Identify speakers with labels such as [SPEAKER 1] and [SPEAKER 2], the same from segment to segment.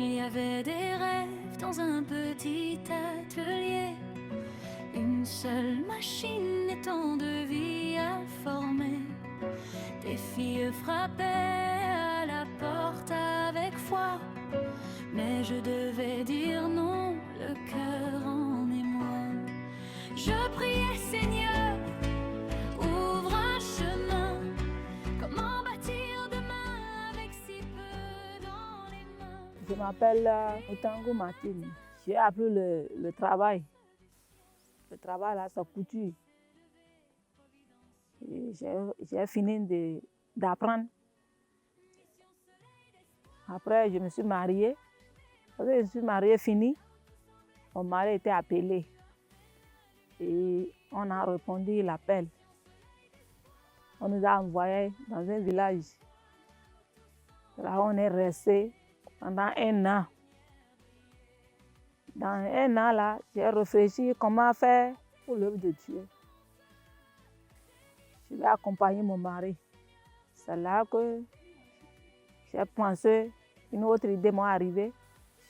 [SPEAKER 1] Il y avait des rêves dans un petit atelier. Une seule machine et tant de vie à former. Des filles frappaient à la porte avec foi. Mais je devais dire non, le cœur en émoi. Je priais, Seigneur, ouvre un chemin. Comment bâtir demain avec si peu dans les mains?
[SPEAKER 2] Je m'appelle Otango Martine. J'ai appris le travail. Le travail, là, c'est couture. J'ai fini d'apprendre. Après, je me suis mariée. Quand je suis mariée, fini, mon mari était appelé. Et on a répondu l'appel. On nous a envoyés dans un village. Là, on est resté pendant 1 an. Dans 1 an, là, j'ai réfléchi comment faire pour l'œuvre de Dieu. Je vais accompagner mon mari. C'est là que j'ai pensé, une autre idée m'est arrivée.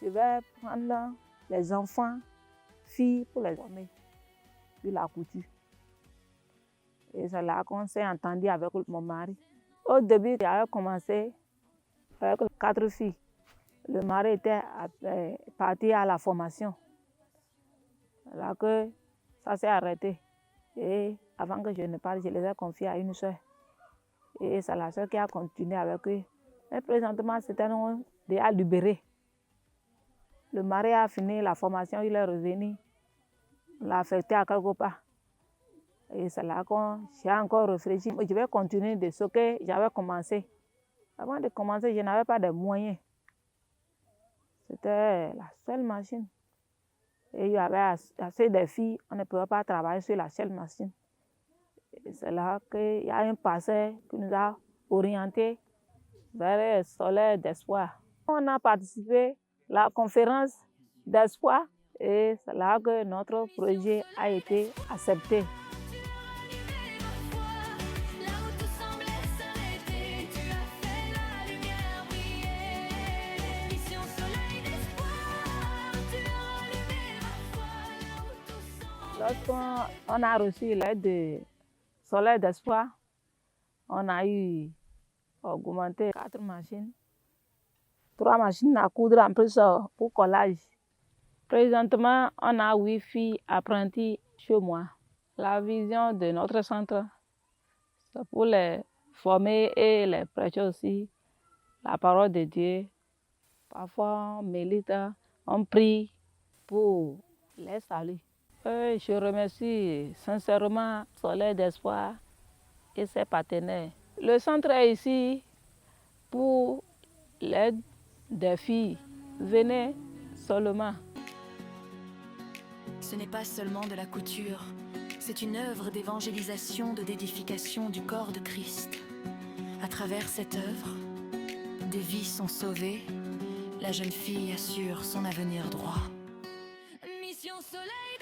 [SPEAKER 2] Je vais prendre les enfants, filles, pour les former sur la couture. Et c'est là qu'on s'est entendu avec mon mari. Au début, j'avais commencé avec 4 filles. Le mari était parti à la formation. C'est là que ça s'est arrêté. Et avant que je ne parte, je les ai confiés à une soeur. Et c'est la soeur qui a continué avec eux. Mais présentement, c'était déjà libéré. Le mari a fini la formation, il est revenu. On l'a affecté à quelque part. Et c'est là que j'ai encore réfléchi. Je vais continuer de ce que j'avais commencé. Avant de commencer, je n'avais pas de moyens. C'était la seule machine. Et il y avait assez de filles, on ne pouvait pas travailler sur la seule machine. C'est là qu'il y a un pasteur qui nous a orientés vers le Soleil d'Espoir. On a participé à la conférence d'espoir et c'est là que notre projet a été accepté. Lorsqu'on a reçu l'aide de Soleil d'Espoir, on a augmenté 4 machines, 3 machines à coudre en plus pour collage. Présentement, on a 8 filles apprenties chez moi. La vision de notre centre, c'est pour les former et les prêcher aussi la parole de Dieu. Parfois, on médite, on prie pour les saluer. Je remercie sincèrement Soleil d'Espoir et ses partenaires. Le centre est ici pour l'aide des filles. Venez seulement.
[SPEAKER 1] Ce n'est pas seulement de la couture, c'est une œuvre d'évangélisation, de d'édification du corps de Christ. À travers cette œuvre, des vies sont sauvées, la jeune fille assure son avenir droit. Mission Soleil.